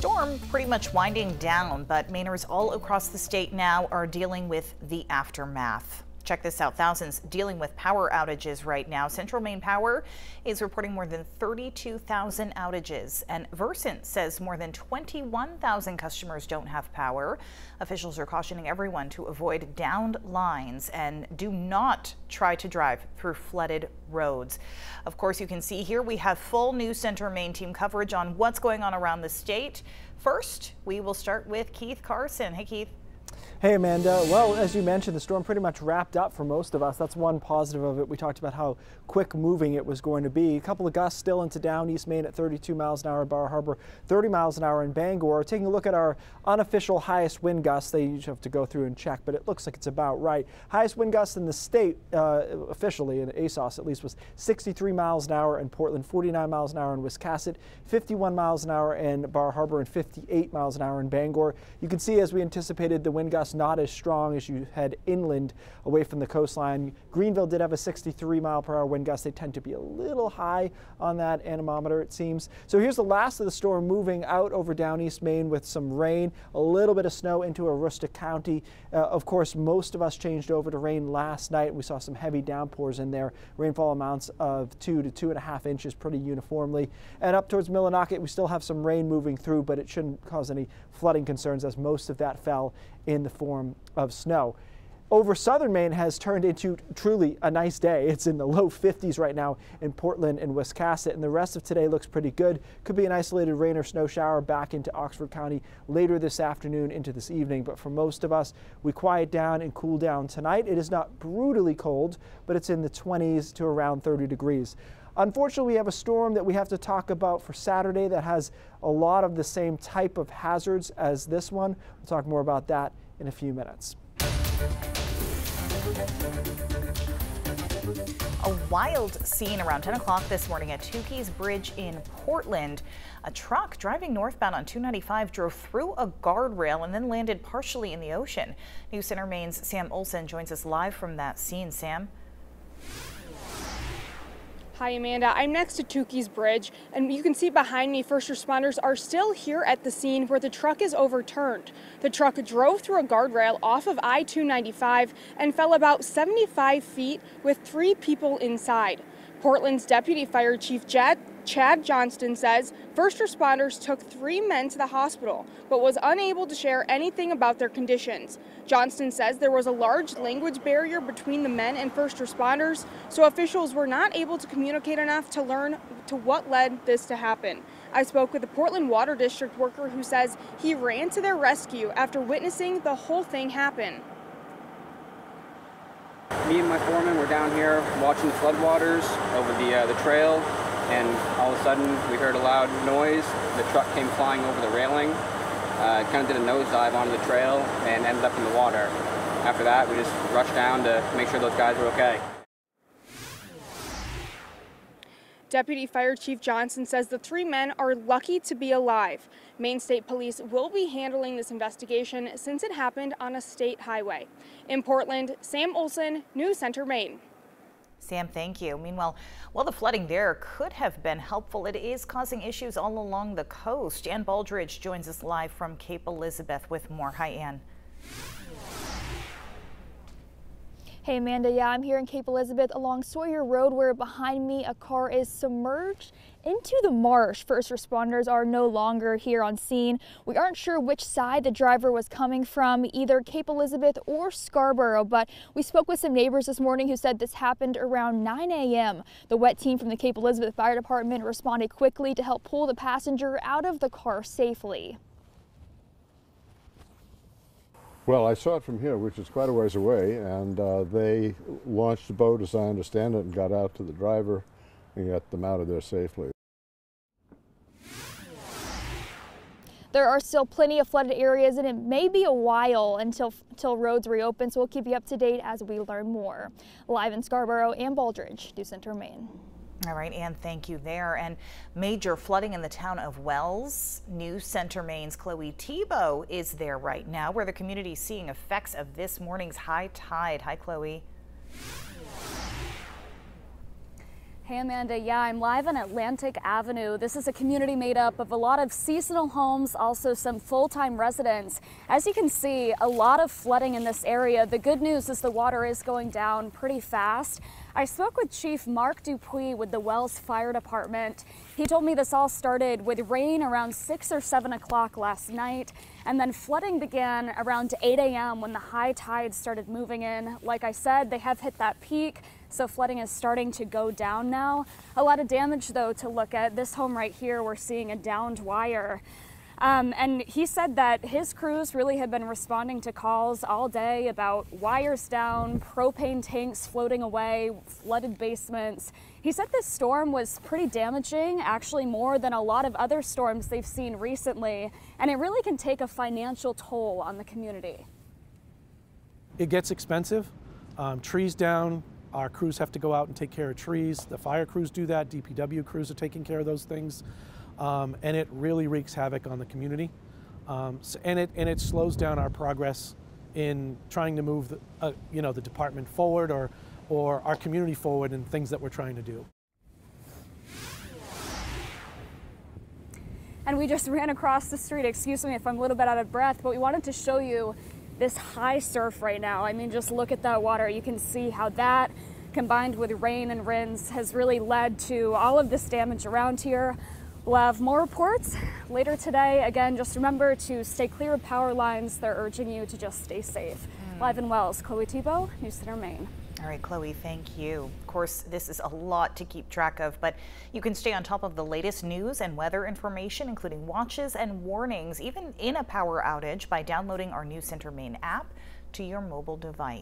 storm pretty much winding down, but Mainers all across the state now are dealing with the aftermath. Check this out. Thousands dealing with power outages right now. Central Maine Power is reporting more than 32,000 outages, and Versant says more than 21,000 customers don't have power. Officials are cautioning everyone to avoid downed lines and do not try to drive through flooded roads. Of course, you can see here we have full News Center Maine team coverage on what's going on around the state. First, we will start with Keith Carson. Hey, Keith. Hey, Amanda. Well, as you mentioned, the storm pretty much wrapped up for most of us. That's one positive of it. We talked about how quick moving it was going to be. A couple of gusts still into down East Maine at 32 miles an hour in Bar Harbor, 30 miles an hour in Bangor. Taking a look at our unofficial highest wind gusts, they usually have to go through and check, but it looks like it's about right. Highest wind gusts in the state, officially in ASOS at least, was 63 miles an hour in Portland, 49 miles an hour in Wiscasset, 51 miles an hour in Bar Harbor, and 58 miles an hour in Bangor. You can see, as we anticipated, the wind gusts not as strong as you head inland away from the coastline. Greenville did have a 63 mile per hour wind gust. They tend to be a little high on that anemometer, it seems. So here's the last of the storm moving out over down East Maine with some rain, a little bit of snow into Aroostook County. Of course, most of us changed over to rain last night. We saw some heavy downpours in there, rainfall amounts of 2 to 2.5 inches pretty uniformly. And up towards Millinocket, we still have some rain moving through, but it shouldn't cause any flooding concerns as most of that fell in the form of snow. Over southern Maine has turned into truly a nice day. It's in the low 50s right now in Portland and Wiscasset, and the rest of today looks pretty good. Could be an isolated rain or snow shower back into Oxford County later this afternoon into this evening, but for most of us, we quiet down and cool down tonight. It is not brutally cold, but it's in the 20s to around 30 degrees. Unfortunately, we have a storm that we have to talk about for Saturday that has a lot of the same type of hazards as this one. We'll talk more about that in a few minutes. A wild scene around 10 o'clock this morning at Two Keys Bridge in Portland. A truck driving northbound on 295 drove through a guardrail and then landed partially in the ocean. News Center Maine's Sam Olsen joins us live from that scene. Sam? Hi, Amanda. I'm next to Two Keys Bridge, and you can see behind me first responders are still here at the scene where the truck is overturned. The truck drove through a guardrail off of I-295 and fell about 75 feet with 3 people inside. Portland's Deputy Fire Chief Chad Johnston says first responders took 3 men to the hospital, but was unable to share anything about their conditions. Johnston says there was a large language barrier between the men and first responders, so officials were not able to communicate enough to learn to what led this to happen. I spoke with a Portland Water District worker who says he ran to their rescue after witnessing the whole thing happen. Me and my foreman were down here watching the floodwaters over the trail, and all of a sudden we heard a loud noise. The truck came flying over the railing. It kind of did a nosedive onto the trail and ended up in the water. After that, we just rushed down to make sure those guys were okay. Deputy Fire Chief Johnson says the 3 men are lucky to be alive. Maine State Police will be handling this investigation since it happened on a state highway. In Portland, Sam Olsen, News Center, Maine. Sam, thank you. Meanwhile, while the flooding there could have been helpful, it is causing issues all along the coast. Ann Baldridge joins us live from Cape Elizabeth with more. Hi, Ann. Hey Amanda, yeah, I'm here in Cape Elizabeth along Sawyer Road where behind me a car is submerged into the marsh. First responders are no longer here on scene. We aren't sure which side the driver was coming from, either Cape Elizabeth or Scarborough, but we spoke with some neighbors this morning who said this happened around 9 a.m. The wet team from the Cape Elizabeth Fire Department responded quickly to help pull the passenger out of the car safely. Well, I saw it from here, which is quite a ways away, and they launched a boat, as I understand it, and got out to the driver and got them out of there safely. There are still plenty of flooded areas, and it may be a while until roads reopen, so we'll keep you up to date as we learn more. Live in Scarborough, Ann Baldridge, News Center, Maine. All right, Ann, thank you there. And major flooding in the town of Wells. News Center Maine's Chloe Thibault is there right now, where the community is seeing effects of this morning's high tide. Hi, Chloe. Hey Amanda, yeah, I'm live on Atlantic Avenue. This is a community made up of a lot of seasonal homes, also some full-time residents. As you can see, a lot of flooding in this area. The good news is the water is going down pretty fast. I spoke with Chief Mark Dupuis with the Wells Fire Department. He told me this all started with rain around 6 or 7 o'clock last night, and then flooding began around 8 a.m. when the high tide started moving in. Like I said, they have hit that peak, so flooding is starting to go down now. A lot of damage though to look at. This home right here, we're seeing a downed wire. And he said that his crews really have been responding to calls all day about wires down, propane tanks floating away, flooded basements. He said this storm was pretty damaging, actually more than a lot of other storms they've seen recently, and it really can take a financial toll on the community. It gets expensive. Trees down, our crews have to go out and take care of trees. The fire crews do that, DPW crews are taking care of those things. And it really wreaks havoc on the community, and it slows down our progress in trying to move the department forward or our community forward in things that we're trying to do. And we just ran across the street. Excuse me if I'm a little bit out of breath, but we wanted to show you this high surf right now. I mean, just look at that water. You can see how that, combined with rain and winds, has really led to all of this damage around here. We'll have more reports later today. Again, just remember to stay clear of power lines. They're urging you to just stay safe. Live in Wells, Chloe Thibault, News Center, Maine. All right, Chloe, thank you. Of course, this is a lot to keep track of, but you can stay on top of the latest news and weather information, including watches and warnings, even in a power outage, by downloading our News Center Maine app to your mobile device.